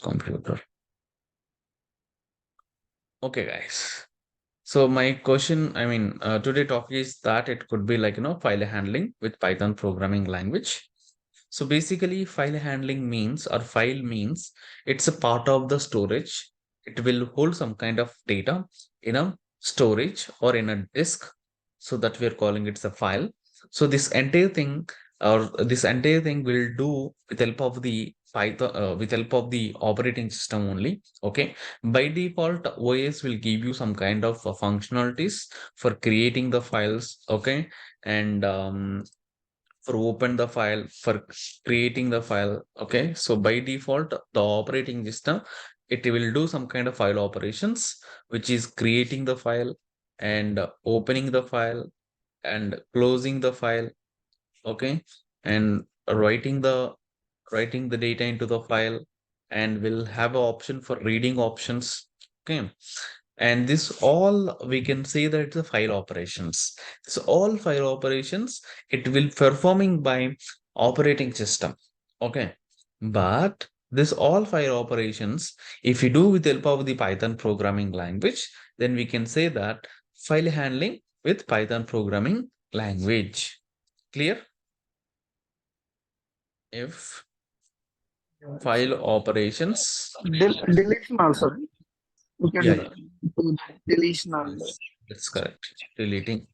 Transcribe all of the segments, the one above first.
computer. Okay, guys. So my question, today topic is that it could be like, file handling with Python programming language. So basically, file handling means or file means it's a part of the storage. It will hold some kind of data in a storage or in a disk. So that we're calling it a file. So this entire thing will do with help of the Python, with help of the operating system only. Okay. By default, OS will give you some kind of functionalities for creating the files. Okay. And for open the file, for creating the file. Okay, so by default the operating system, it will do some kind of file operations, which is creating the file and opening the file and closing the file. Okay, and writing the data into the file, and will have an option for reading options. Okay, and this all we can say that it's a file operations. So all file operations it will performing by operating system. Okay, but this all file operations, if you do with the help of the Python programming language, then we can say that file handling with Python programming language. Clear? If file operations, Deletion also. You can yeah, yeah, do that. Deletion also. that's correct. Deleting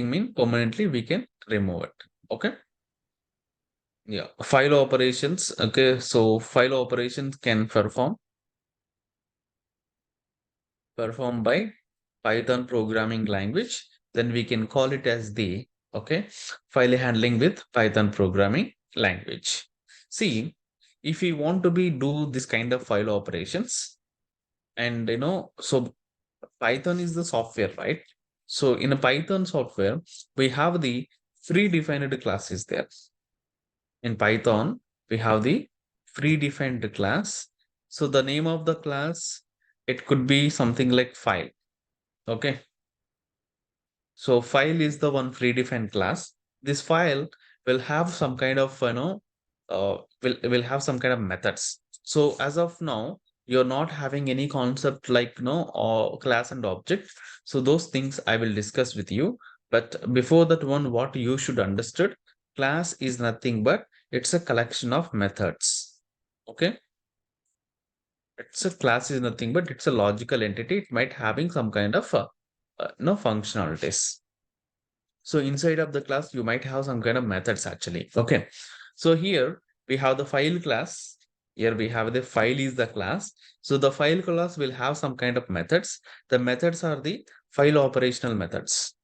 mean permanently we can remove it. Okay. Yeah. File operations. Okay. So file operations can perform by Python programming language. Then we can call it as the okay file handling with Python programming language. See, if we want to be do this kind of file operations, and so Python is the software, right? So in a Python software, we have the predefined classes there. In Python, we have the predefined class. So the name of the class, it could be something like file. Okay. So file is the one predefined class. This file will have some kind of, will have some kind of methods. So as of now, you're not having any concept like, or class and object. So those things I will discuss with you. But before that one, what you should understood, class is nothing but it's a collection of methods. Okay. It's a class is nothing but it's a logical entity. It might having some kind of, no functionalities. So inside of the class, you might have some kind of methods actually. Okay. So here we have the file class. Here we have the file is the class. So the file class will have some kind of methods. The methods are the file operational methods.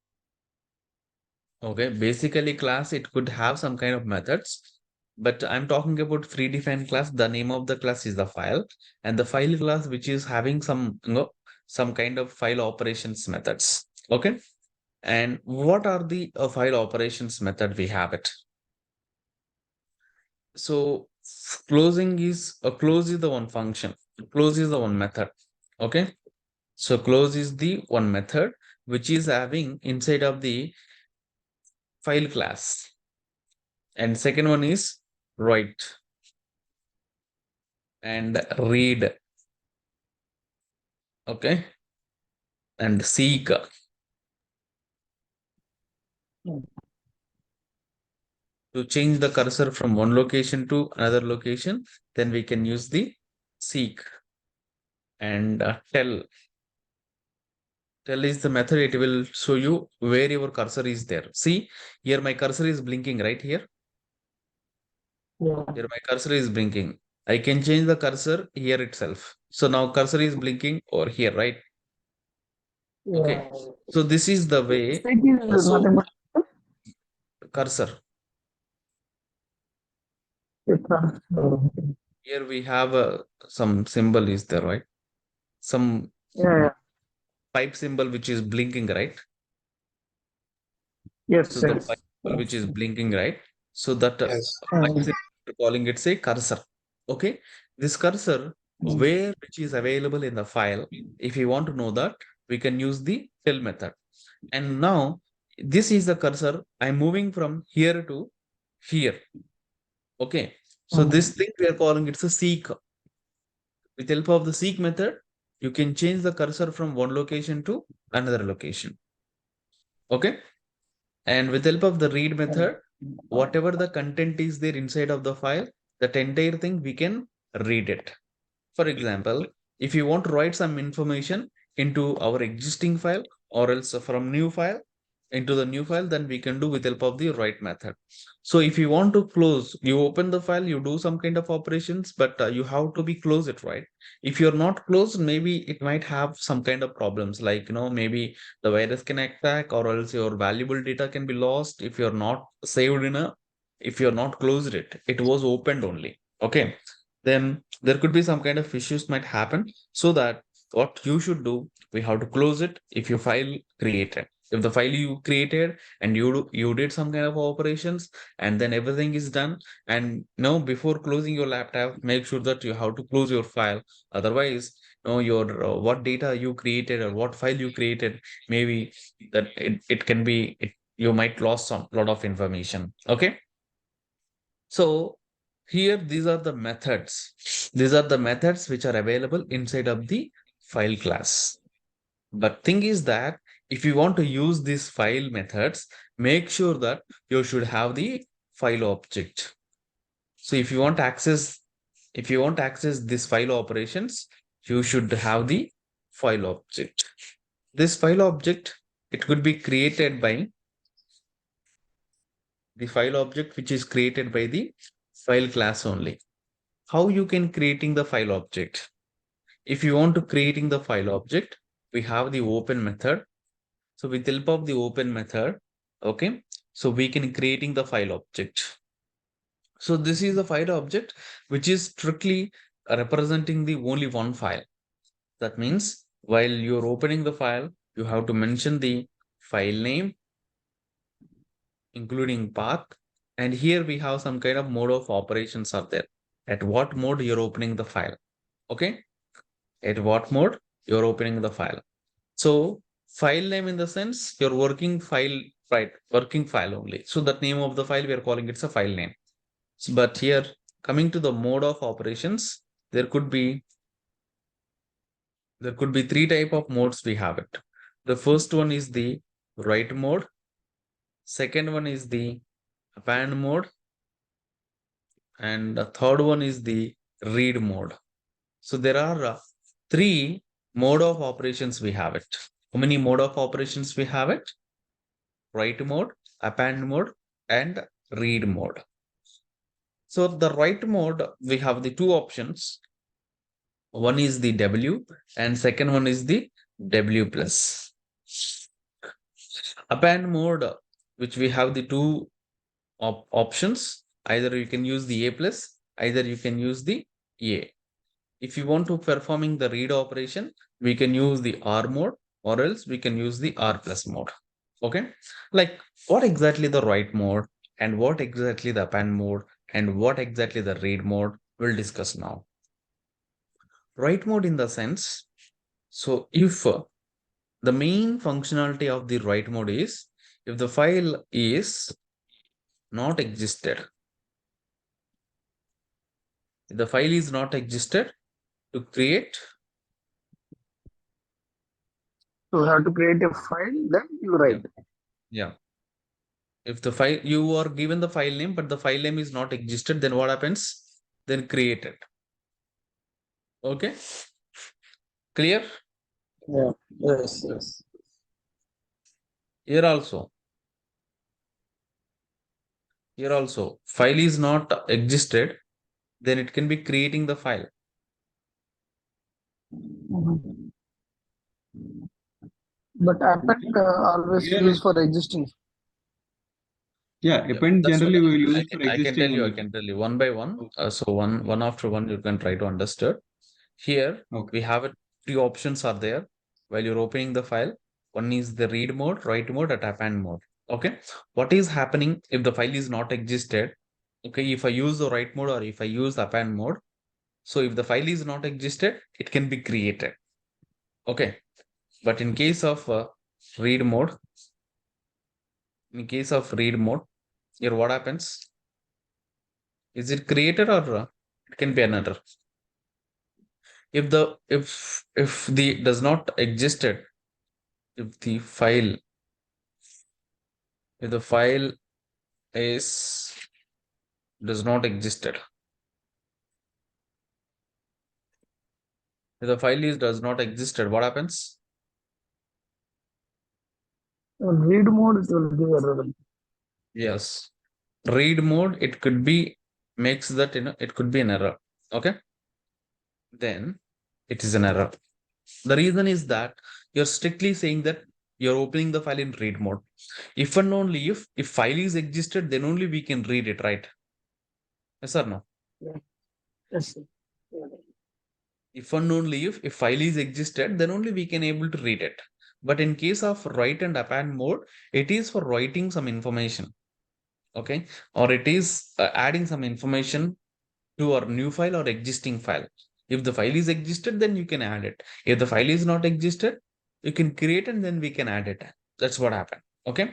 Okay. Basically class, it could have some kind of methods, but I'm talking about predefined class. The name of the class is the file, and the file class, which is having some kind of file operations methods. Okay. And what are the file operations method we have it? So close is the one function. Close is the one method. Okay. So close is the one method which is having inside of the file class. And second one is write and read. Okay. And seek. To change the cursor from one location to another location, then we can use the seek. And tell is the method. It will show you where your cursor is there. See, here my cursor is blinking right here. Yeah. Here my cursor is blinking. I can change the cursor here itself. So now cursor is blinking over here, right? Okay. Yeah. So this is the way. Stick is So nothing but cursor. it's Here we have some symbol is there, right? Some yeah. pipe symbol which is blinking, right? So Yes, the yes. pipe symbol which is blinking, right? So that Yes. pipe symbol, we're calling it say cursor. Okay. This cursor where which is available in the file. If you want to know that, we can use the fill method. And now this is the cursor. I'm moving from here to here. Okay. So this thing we are calling it's a seek. With help of the seek method, you can change the cursor from one location to another location. Okay. And with help of the read method, whatever the content is there inside of the file, that entire thing we can read it. For example, if you want to write some information into our existing file or else from new file into the new file, then we can do with help of the write method. So if you want to close, you open the file, you do some kind of operations, but you have to be close it, right? If you're not closed, maybe it might have some kind of problems, like, maybe the virus can attack or else your valuable data can be lost if you're not saved if you're not closed it was opened only. Okay. Then there could be some kind of issues might happen, so that what you should do, we have to close it if your file created. If the file you created and you did some kind of operations and then everything is done, and before closing your laptop, make sure that you have to close your file. Otherwise, your what data you created or what file you created, maybe that it can be you might lost some lot of information. Okay. So here, these are the methods. These are the methods which are available inside of the file class. But thing is that if you want to use these file methods, make sure that you should have the file object. So if you want to access this file operations, you should have the file object. This file object, it could be created by the file object which is created by the file class only. How you can creating the file object? If you want to creating the file object, we have the open method. So with help of the open method, okay, so we can creating the file object. So this is the file object which is strictly representing the only one file. That means while you're opening the file, you have to mention the file name, including path. And here we have some kind of mode of operations are there. At what mode you're opening the file. Okay. At what mode you're opening the file. So file name in the sense your working file, right? Working file only. So that name of the file we are calling it's a file name. But here coming to the mode of operations, there could be three type of modes we have it. The first one is the write mode. Second one is the append mode. And the third one is the read mode. So there are three mode of operations we have it. How many mode of operations we have it? Write mode, append mode, and read mode. So the write mode, we have the two options. One is the W and second one is the W plus. Append mode, which we have the two options. Either you can use the A plus, either you can use the A. If you want to performing the read operation, we can use the R mode or else we can use the R plus mode. Okay. Like what exactly the write mode and what exactly the append mode and what exactly the read mode we'll discuss now. Write mode in the sense, so if the main functionality of the write mode is if the file is not existed, if the file is not existed to create. So we have to create a file, then you Yeah. write. Yeah. If the file you are given the file name, but the file name is not existed, then what happens? Then create it. Okay. Clear? Yeah. Yes. Yes. Here also. Here also. File is not existed, then it can be creating the file. Mhm. But append always Here, used for existing. yeah, Yeah, append that's what generally we will use for I can tell existing you. I only. can tell you one by one. Okay. So one after one, you can try to understand. Here Okay. we have it. Three options are there while you're opening the file. One is the read mode, write mode, and append mode. Okay. What is happening if the file is not existed? Okay. If I use the write mode or if I use append mode, so if the file is not existed, it can be created. Okay. But in case of read mode, here what happens? Is it created or it can be an error? If the does not existed, if the file if the file is does not existed, if the file is does not existed, what happens? In read mode, it will give error. Yes, read mode, it could be makes that it could be an error. Okay, then it is an error. The reason is that you're strictly saying that you're opening the file in read mode. If and only if file is existed, then only we can read it, right? Yes or no? Yes, sir. Yeah. If and only if file is existed, then only we can able to read it. But in case of write and append mode, it is for writing some information. Okay, or it is adding some information to our new file or existing file. If the file is existed, then you can add it. If the file is not existed, you can create and then we can add it. That's what happened. Okay.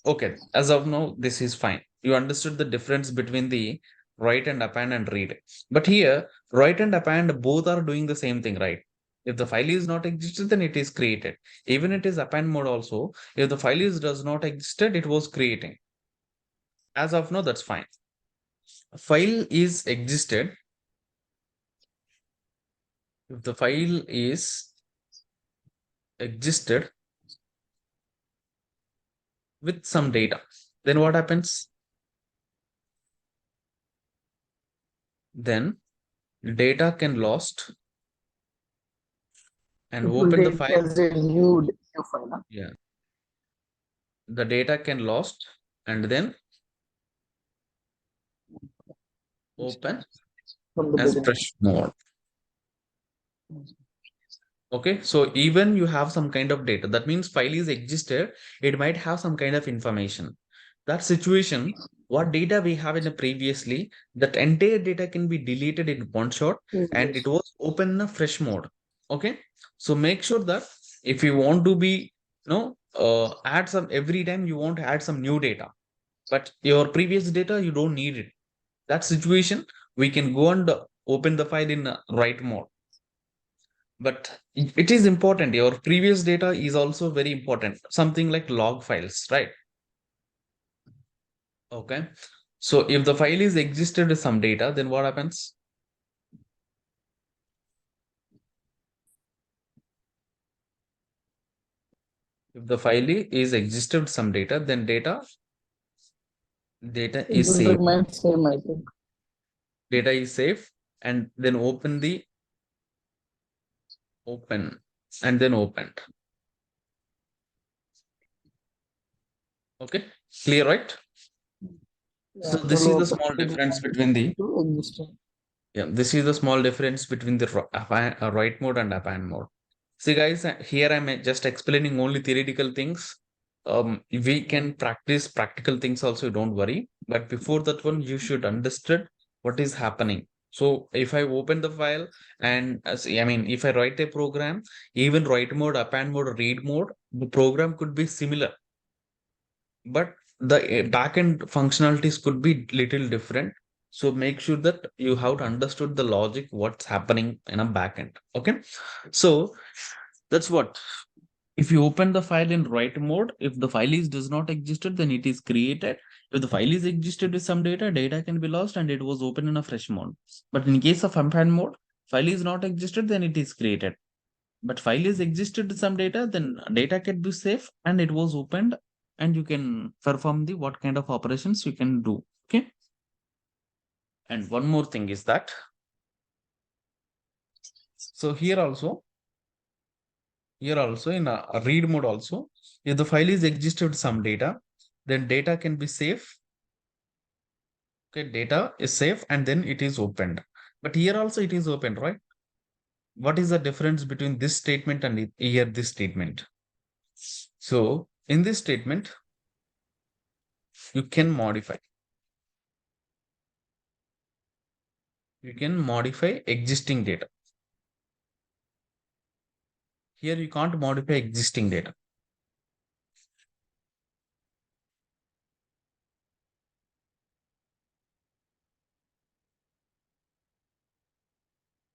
Okay. As of now, this is fine. You understood the difference between the write and append and read. But here, write and append both are doing the same thing, right? If the file is not existed, then it is created. Even it is append mode also. If the file is does not existed, it was creating. As of now, that's fine. File is existed. If the file is existed with some data, then what happens? Then data can lost and It will open the take file. as a new file. Huh? Yeah, the data can lost and then open From the as beginning. fresh mode. Okay, so even you have some kind of data, that means file is existed, it might have some kind of information. That situation, what data we have in the previously, that entire data can be deleted in one shot and Yes. it was open in a fresh mode. Okay, so make sure that if you want to be, add some every time you want to add some new data, but your previous data you don't need it. That situation, we can go and open the file in write mode. But it is important. Your previous data is also very important. Something like log files, right? Okay. So if the file is existed with some data, then what happens? If the file is existed with some data, then data It is will saved. remain same, I think. Data is saved and then open and then opened. Okay, clear, right? Yeah, So it this will is the open small it difference between the to existing. this is the small difference between the write mode and append mode. See, guys, here I'm just explaining only theoretical things. We can practice practical things also, don't worry. But before that one, you should understand what is happening. So if I open the file and if I write a program, even write mode, append mode, read mode, the program could be similar, but the backend functionalities could be little different. So make sure that you have to understood the logic, what's happening in a backend. Okay, so that's what. If you open the file in write mode, if the file is does not existed, then it is created. If the file is existed with some data, data can be lost and it was open in a fresh mode. But in case of append mode, file is not existed, then it is created. But file is existed with some data, then data can be safe and it was opened and you can perform the what kind of operations you can do. Okay. And one more thing is that, so here also in a read mode also, if the file is existed with some data, then data can be safe. Okay, data is safe and then it is opened. But here also it is opened, right? What is the difference between this statement and here this statement? So in this statement, you can modify. You can modify existing data. Here you can't modify existing data.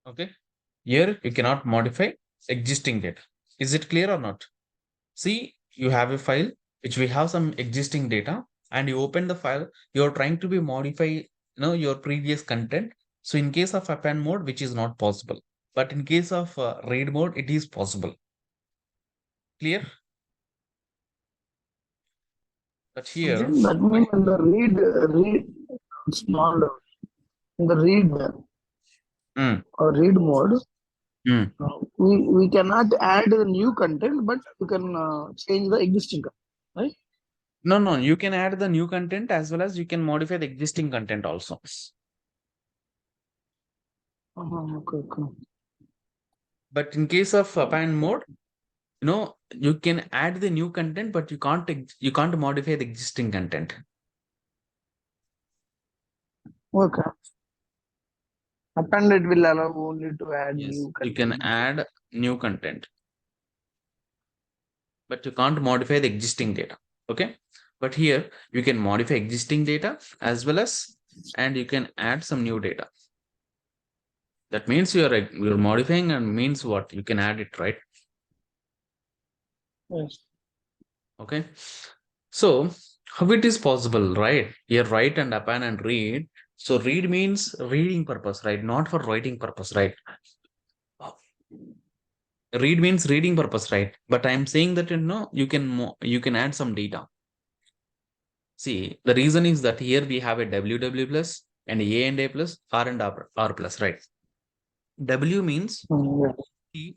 Okay. Here you cannot modify existing data. Is it clear or not? See, you have a file which we have some existing data, and you open the file, you're trying to be modify, your previous content. So in case of append mode, which is not possible, but in case of read mode, it is possible. Clear? But here, That means in the read small in the read mm, or read mode, mm. we cannot add the new content, but you can change the existing content, right? No, you can add the new content as well as you can modify the existing content also. Okay. But in case of append mode, you can add the new content, but you can't modify the existing content. Okay. Append it will allow only to add Yes, new you content. can add new content, but you can't modify the existing data. Okay. But here you can modify existing data as well as, and you can add some new data. That means you're modifying, and means what? You can add it, right? Yes. Okay. So how it is possible, right? Here write and append and read. So read means reading purpose, right? Not for writing purpose, right? Read means reading purpose, right? But I'm saying that you can add some data. See, the reason is that here we have a WW plus and A and A plus, R and R plus, right? W means Yeah. only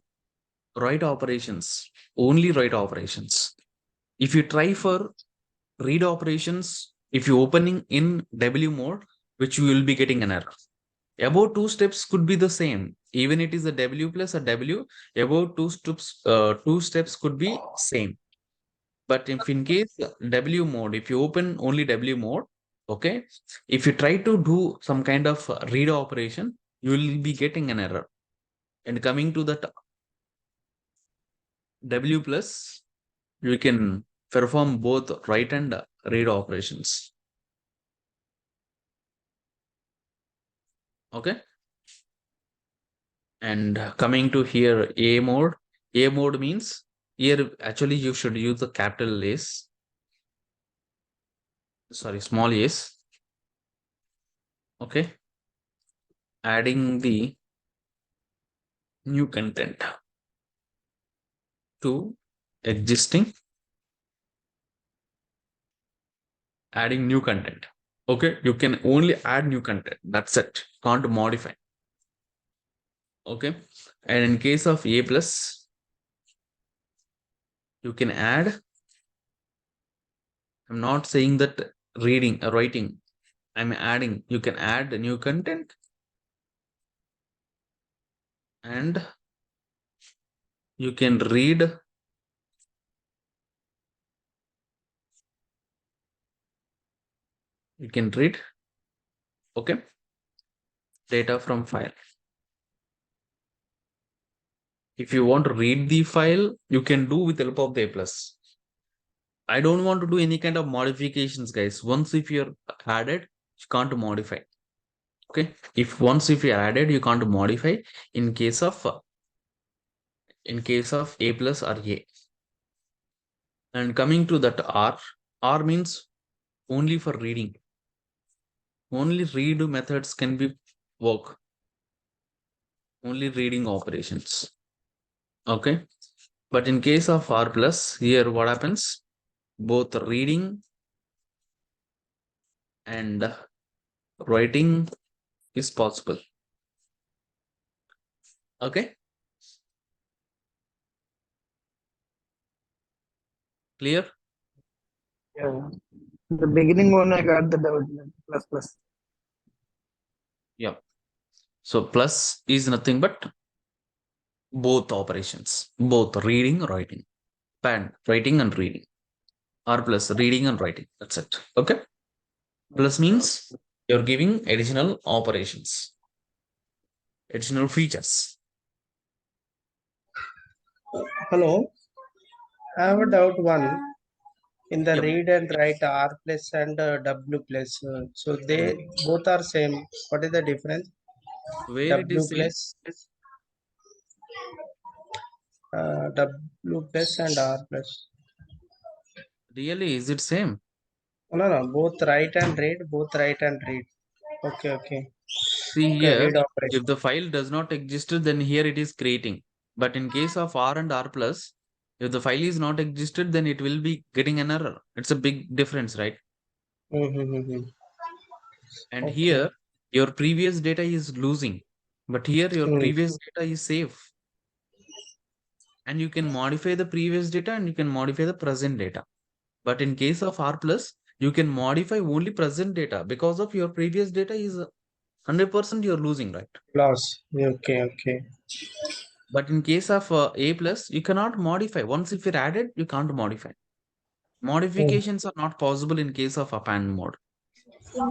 write operations, only write operations. If you try for read operations, if you opening in W mode, which you will be getting an error. Above two steps could be the same. Even it is a W plus a W, above two steps could be same. But if in case W mode, if you open only W mode, okay, if you try to do some kind of read operation, you will be getting an error. And coming to that W plus, you can perform both write and read operations. Okay. And coming to here, A mode means here actually you should use the capital S, sorry, small s. Okay. Adding the new content to existing, adding new content. Okay. You can only add new content. That's it. Can't modify. Okay. And in case of A plus, you can add. I'm not saying that writing. I'm adding. You can add new content and you can read. You can read. Okay. Data from file. If you want to read the file, you can do with the help of the A plus. I don't want to do any kind of modifications, guys. Once if you're added, you can't modify. Okay. If you're added, you can't modify in case of A plus or A. And coming to that R means only for reading. Only read methods can be work. Only reading operations. Okay. But in case of R plus, here what happens? Both reading and writing is possible. Okay. Clear? Yeah. In the beginning one I got the plus. Yeah. So plus is nothing but both operations, both reading, writing, writing and reading, or plus reading and writing. That's it. Okay. Plus means you're giving additional operations, additional features. Hello, I have a doubt one. In the Yep. read and write R plus and W plus, so they both are same. What is the difference? Where it W is same? plus W plus and R plus. Really, is it same? No, both write and read, both write and read. Okay. See Okay, here, read operation. if the file does not exist, then here it is creating. But in case of R and R plus, if the file is not existed, then it will be getting an error. It's a big difference, right? Mm-hmm. And Okay. here, your previous data is losing, but here your Mm. previous data is safe. And you can modify the previous data and you can modify the present data. But in case of R plus, you can modify only present data because of your previous data is 100% you're losing, right? Loss. Okay. But in case of A plus, you cannot modify. Once if you're added, you can't modify. Modifications are not possible in case of append mode.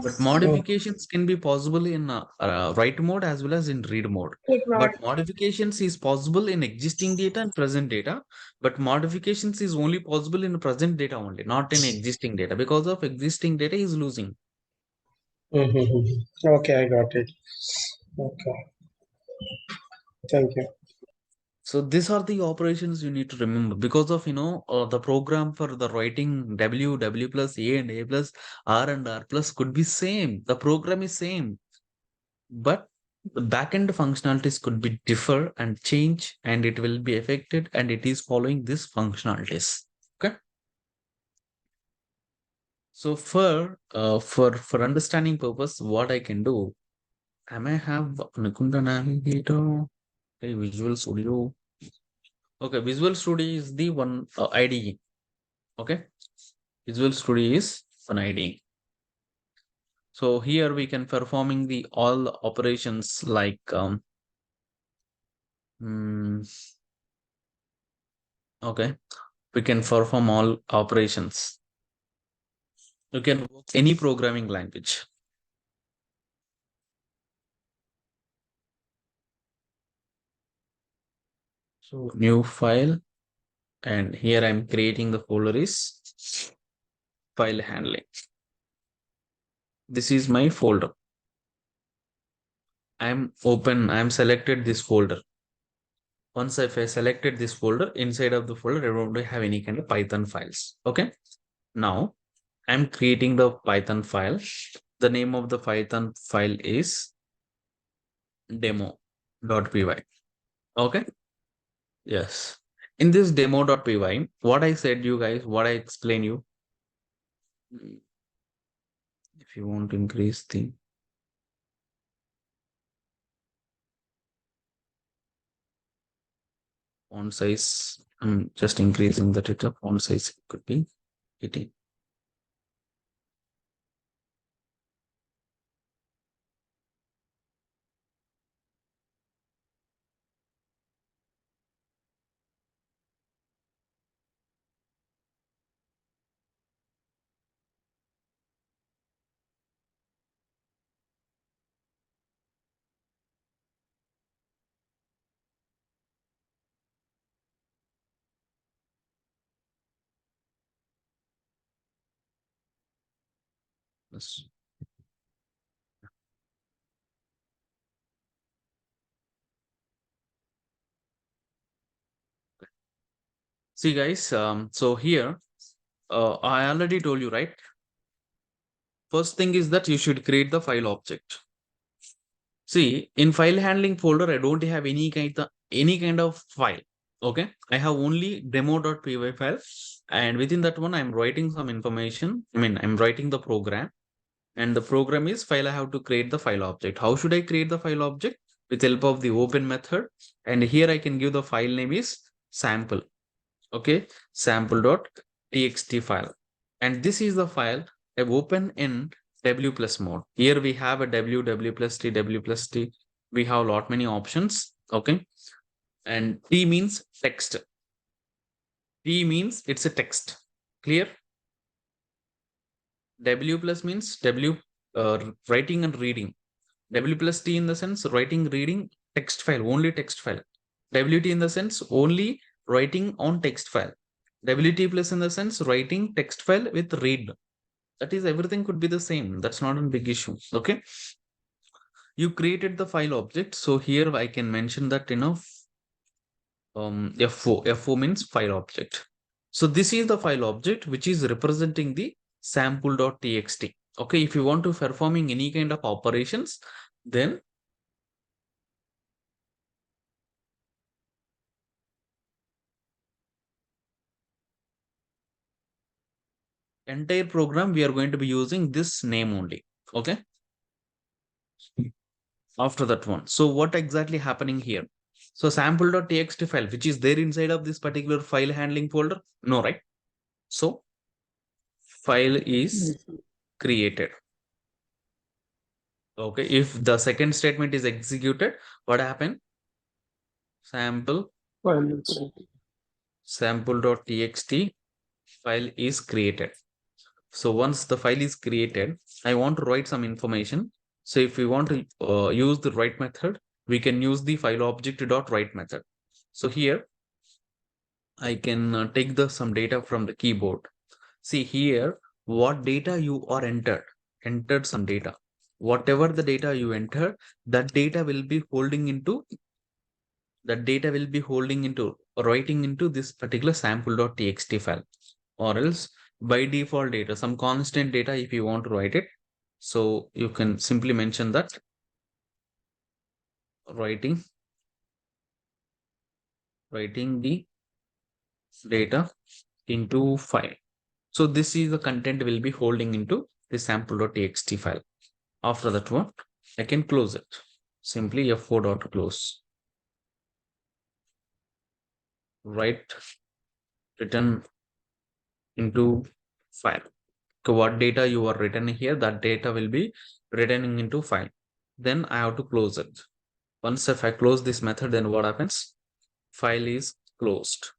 But modifications can be possible in write mode as well as in read mode. But modifications is possible in existing data and present data. But modifications is only possible in present data only, not in existing data. Because of existing data is losing. Mm-hmm. Okay, I got it. Okay. Thank you. So these are the operations you need to remember because of the program for the writing W plus A and A plus R and R plus could be same. The program is same, but the backend functionalities could be differ and change, and it will be affected, and it is following these functionalities. Okay. So for understanding purpose, what I can do, I may have Nikunda Navigator, okay, Visual Studio. Okay, Visual Studio is the one IDE. Okay, Visual Studio is an IDE. So here we can performing the all operations like okay, we can perform all operations. You can work any programming language. So new file, and here I'm creating the folder is file handling. This is my folder. I'm selected this folder. Once if I selected this folder, inside of the folder, I don't have any kind of Python files. Okay. Now I'm creating the Python file. The name of the Python file is demo.py. Okay. Yes. In this demo.py, what I said you guys, what I explain you. If you want to increase the font size, I'm just increasing the data font size. It could be 18. Yes. See guys, so here, I already told you, right? First thing is that you should create the file object. See, in file handling folder, I don't have any kind of file. Okay, I have only demo.py file, and within that one, I'm writing some information. I'm writing the program, and the program is file. I have to create the file object. How should I create the file object? With help of the open method, and here I can give the file name is sample. Okay, sample.txt file, and this is the file I open in W plus mode. Here we have a W plus T, W plus T. We have a lot many options. Okay, and T means text. T means it's a text. Clear? W plus means W writing and reading. W plus T in the sense writing, reading, text file, only text file. WT in the sense only writing on text file. WT plus in the sense writing text file with read. That is, everything could be the same. That's not a big issue. Okay. You created the file object. So here I can mention that, F4 means file object. So this is the file object which is representing the sample.txt. Okay, if you want to performing any kind of operations, then entire program we are going to be using this name only. Okay, after that one. So what exactly happening here? So sample.txt file, which is there inside of this particular file handling folder? No, right? So file is created. Okay, if the second statement is executed, what happened? Sample.txt file is created. So once the file is created, I want to write some information. So if we want to use the write method, we can use the file object dot write method. So here I can take some data from the keyboard. See here, what data you are entered some data. Whatever the data you entered, that data will be holding into writing into this particular sample.txt file, or else by default data, some constant data if you want to write it. So you can simply mention that writing the data into file. So this is the content will be holding into the sample.txt file. After that one, I can close it. Simply F4.close. Write written into file. So what data you are written here, that data will be written into file. Then I have to close it. Once if I close this method, then what happens? File is closed.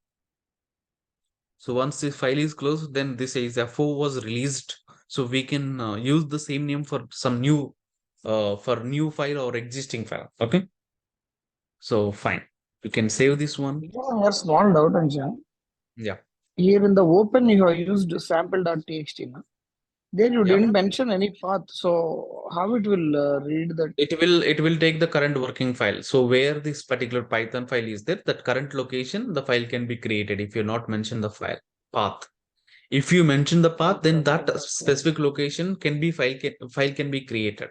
So once this file is closed, then this is F4 was released. So we can use the same name for some new file or existing file. Okay. So fine. You can save this one. Yeah, a small doubt, Anshan. Yeah. Here in the open, you have used sample.txt. Na? There you Yeah. didn't mention any path. So how it will read that? It will take the current working file. So where this particular Python file is there, that current location, the file can be created if you not mention the file path. If you mention the path, then that specific location can be file can be created.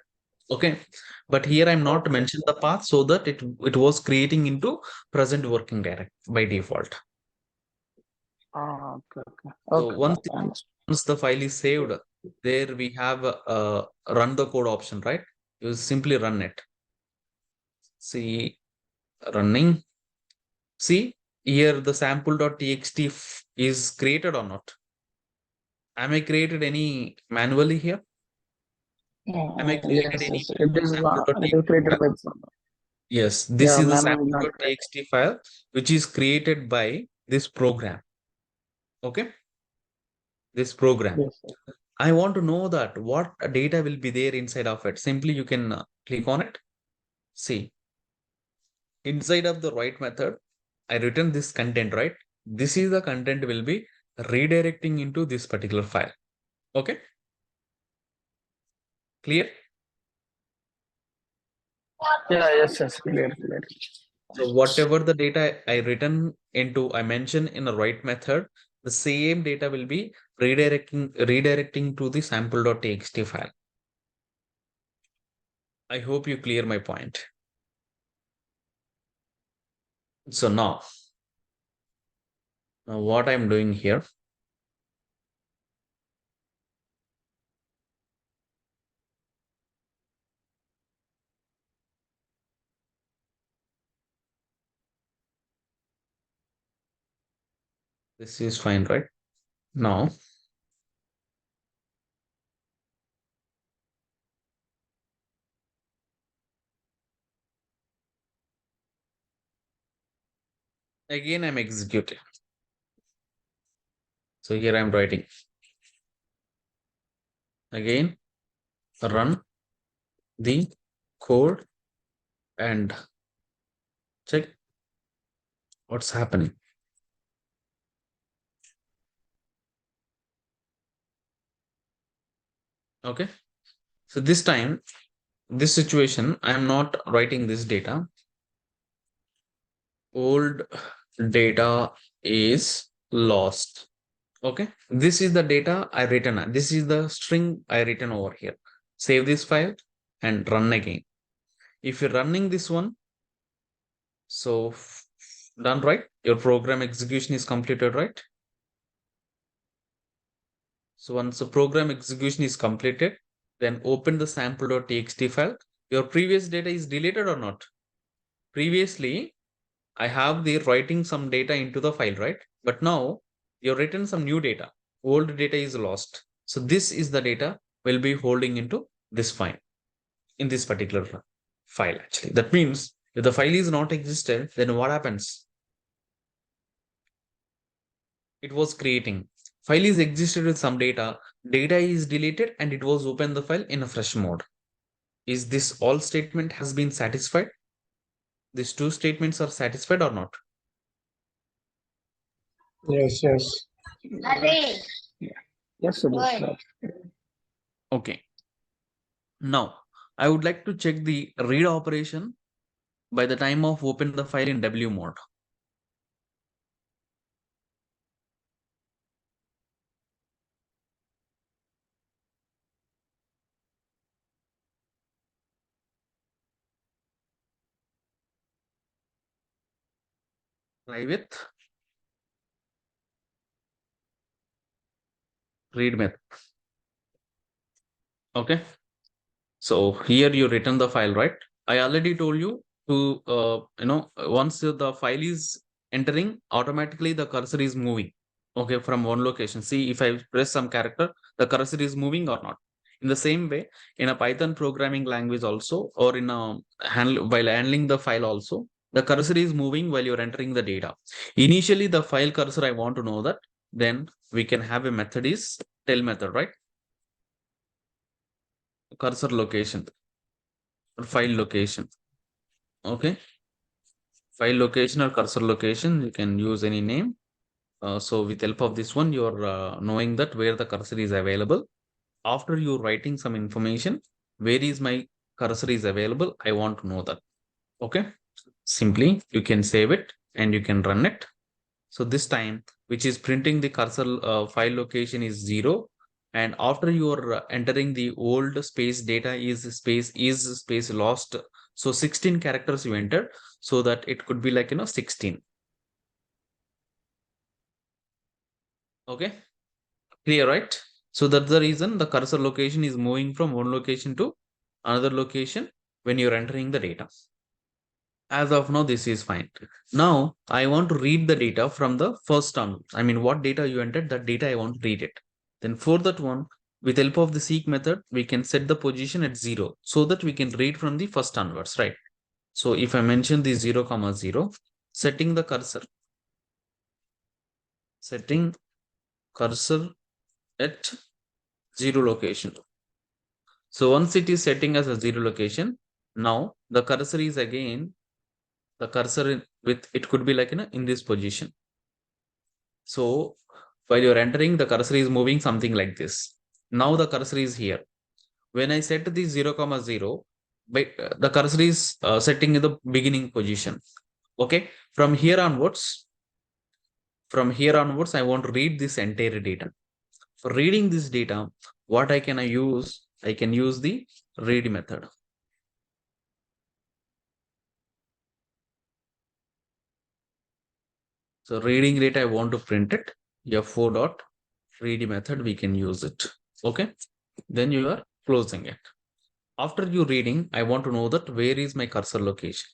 Okay. But here I'm not mentioned the path, so that it was creating into present working direct by default. Okay, okay. So Okay, okay, I understand. once the file is saved, there we have run the code option, right? You simply run it. See, running. See, here the sample.txt is created or not? Am I created any manually here? Am I created Yes, any yes. It is sample.txt created file? by some. Yes, this Yeah, is the manually not created. sample.txt file which is created by this program. Okay, this program. Yes, yes. I want to know that what data will be there inside of it. Simply you can click on it. See, inside of the write method, I written this content, right? This is the content will be redirecting into this particular file. Okay, clear? Yeah, yes, yes. Clear, clear. So whatever the data I mention in a write method, the same data will be redirecting to the sample.txt file. I hope you clear my point. So now what I'm doing here, this is fine, right? Now, again, I'm executing. So here I'm writing again, run the code and check what's happening. Okay. So this time this situation, I am not writing this data. Old data is lost. Okay, this is the data I written. This is the string I written over here. Save this file and run again. If you're running this one, so done, right? Your program execution is completed, right? So once the program execution is completed, then open the sample.txt file. Your previous data is deleted or not? Previously, I have the writing some data into the file, right? But now you've written some new data. Old data is lost. So this is the data we'll be holding into this file, in this particular file actually. That means if the file is not existed, then what happens? It was creating. File is existed with some data. Data is deleted and it was open the file in a fresh mode. Is this all statement has been satisfied? These two statements are satisfied or not? Yes, yes. Yes, sir. Yes, sir. Okay. Now, I would like to check the read operation by the time of open the file in W mode. Try with read method. Okay. So here you return the file, right? I already told you to, once the file is entering, automatically the cursor is moving. Okay, from one location. See, if I press some character, the cursor is moving or not. In the same way, in a Python programming language also, or in a while handling the file also, the cursor is moving while you're entering the data. Initially, the file cursor, I want to know that. Then we can have a method is tell method, right? Cursor location or file location. Okay, file location or cursor location, you can use any name. So with help of this one, you're knowing that where the cursor is available. After you writing some information, where is my cursor is available, I want to know that. Okay, simply you can save it and you can run it. So this time, which is printing the cursor file location is 0. And after you are entering the old space data is space lost. So 16 characters you entered, so that it could be like, 16. Okay, clear, right? So that's the reason the cursor location is moving from one location to another location when you're entering the data. As of now, this is fine. Now, I want to read the data from the first term. I mean, what data you entered, that data I want to read it. Then for that one, with help of the seek method, we can set the position at 0 so that we can read from the first onwards, right? So if I mention the 0, 0, setting the cursor, setting cursor at 0 location. So once it is setting as a 0 location, now the cursor is again, the cursor with, it could be like, in this position. So while you're entering, the cursor is moving something like this. Now the cursor is here. When I set the 0, 0, the cursor is setting in the beginning position. Okay. From here onwards, I want to read this entire data. For reading this data, what I can use? I can use the read method. So reading data, I want to print it. F4 dot read method, we can use it. Okay. Then you are closing it. After you reading, I want to know that where is my cursor location.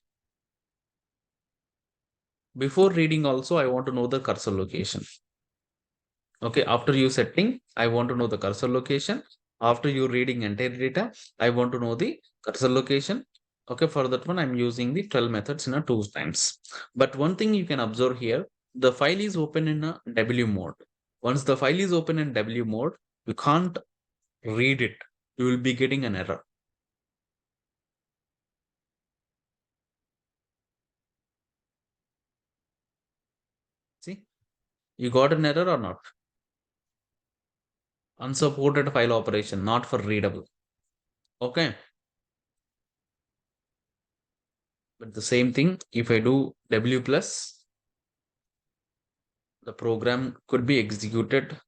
Before reading also, I want to know the cursor location. Okay, after you setting, I want to know the cursor location. After you reading entire data, I want to know the cursor location. Okay, for that one, I'm using the 12 methods in a 2 times. But one thing you can observe here, the file is open in a W mode. Once the file is open in W mode, you can't read it. You will be getting an error. See, you got an error or not? Unsupported file operation, not for readable. Okay. But the same thing, if I do W plus, the program could be executed.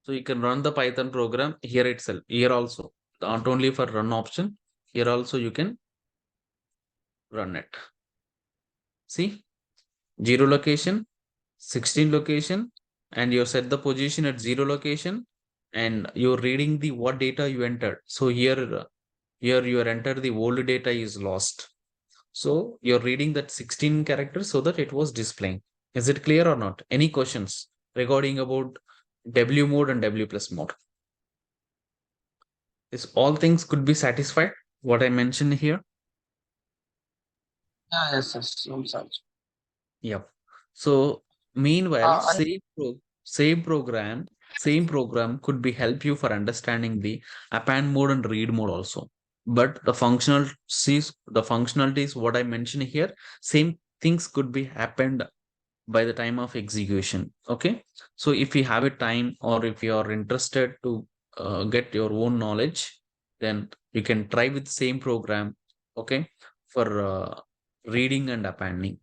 So you can run the Python program here itself, here also, not only for run option, here also you can run it. See, 0 location, 16 location, and you set the position at 0 location, and you're reading the what data you entered. So here you entered the old data is lost. So you're reading that 16 characters so that it was displaying. Is it clear or not? Any questions regarding about W mode and W plus mode? Is all things could be satisfied? What I mentioned here? Yes. I'm sorry. Yep. So meanwhile, And same program could be help you for understanding the append mode and read mode also. But the functionalities what I mentioned here, same things could be happened by the time of execution. Okay. So if you have a time or if you are interested to get your own knowledge, then you can try with same program. Okay. For reading and appending,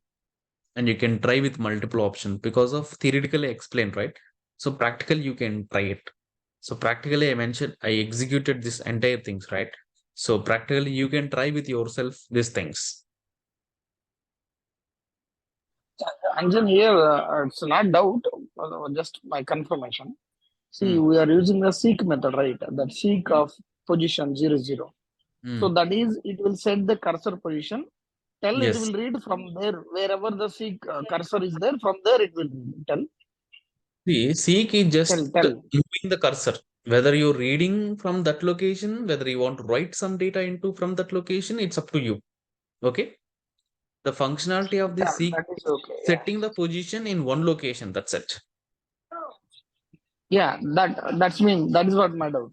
and you can try with multiple options because of theoretically explained, right? So practically you can try it. So practically I mentioned I executed this entire things, right? So practically you can try with yourself these things. then here, it's not doubt, just my confirmation. See, we are using the seek method, right? That seek of position 0, 0. So that is, it will set the cursor position. Tell it Yes. will read from there, wherever the seek cursor is there, from there it will read. Tell. See, seek is just Tell. moving the cursor. Whether you're reading from that location, whether you want to write some data into from that location, it's up to you. Okay. The functionality of the Yeah, seek that is okay. setting the position in one location. That's it. Yeah, that is what my doubt.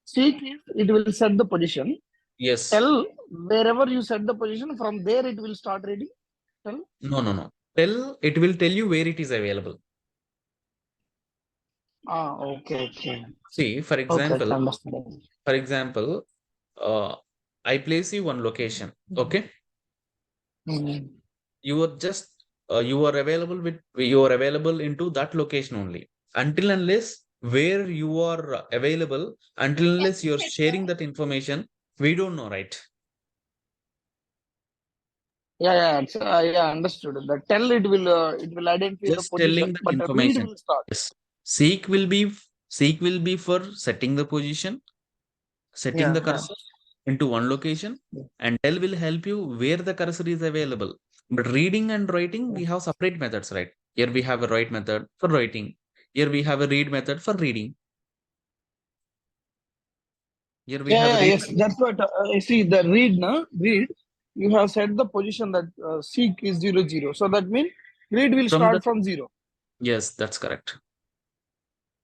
Seek is it will set the position. Yes. Tell wherever you set the position, from there it will start reading. Tell. No. It will tell you where it is available. Okay. See, for Okay, example, I place you one location. Okay. Mhm. You are just you are available into that location only. Until unless where you are available, until unless you're sharing that information, we don't know, right? Understood. The tell it will identify the Just telling position, that but the read information. will start. Yes. Seek will be for setting the position, setting the cursor into one location, and tell will help you where the cursor is available. But reading and writing, we have separate methods, right? Here we have a write method for writing. Here we have a read method for reading. Here we have a read. Yes. That's what I see. The read. You have set the position that seek is 0, 0. So that means read will From the start from 0. yes, that's correct.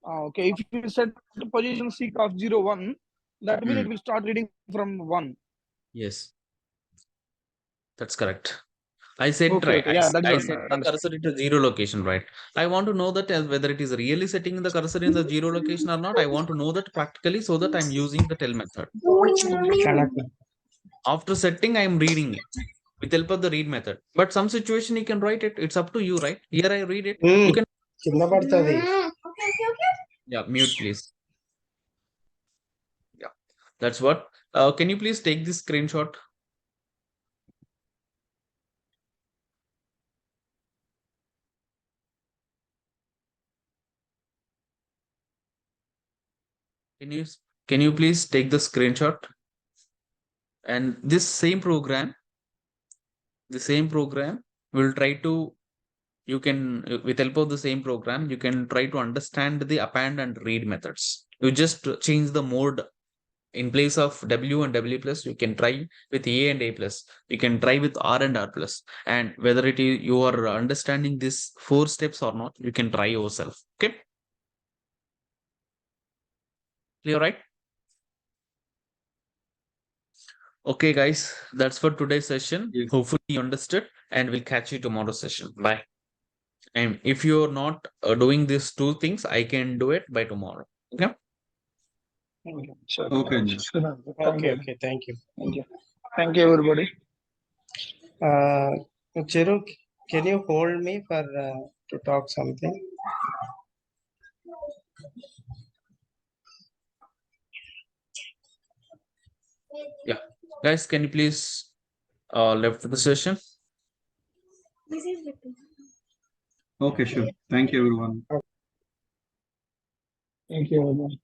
Okay. If you set the position seek of 0, 1, that means Hmm. it will start reading from 1. Yes, that's correct. I said Okay. try. Yeah, that is I what set I the understand. cursor into zero location, right? I want to know that whether it is really setting the cursor in the zero location or not. I want to know that practically so that I'm using the tell method. After setting, I'm reading with help of the read method. But some situation you can write it. It's up to you, right? Here I read it. You can కింద పడుతుంది. mute, please. Yeah, that's what. Can you please take this screenshot? Can you please take the screenshot? And this same program will try to you can with help of the same program you can try to understand the append and read methods. You just change the mode. In place of W and W plus, you can try with A and A plus. You can try with R and R plus. And whether it is you are understanding these 4 steps or not, you can try yourself. Okay. Clear, right? Okay, guys, that's for today's session. Yes. Hopefully you understood, and we'll catch you tomorrow session. Bye. And if you're not doing these two things, I can do it by tomorrow. Okay. Sure. Okay, Anjan. Sure, Thank Okay, you. okay, thank you. Thank you. Thank you, everybody. Chiru, can you hold me for to talk something? Yeah. Guys, can you please left the session? Okay, sure. Thank you, everyone. Thank you, everybody.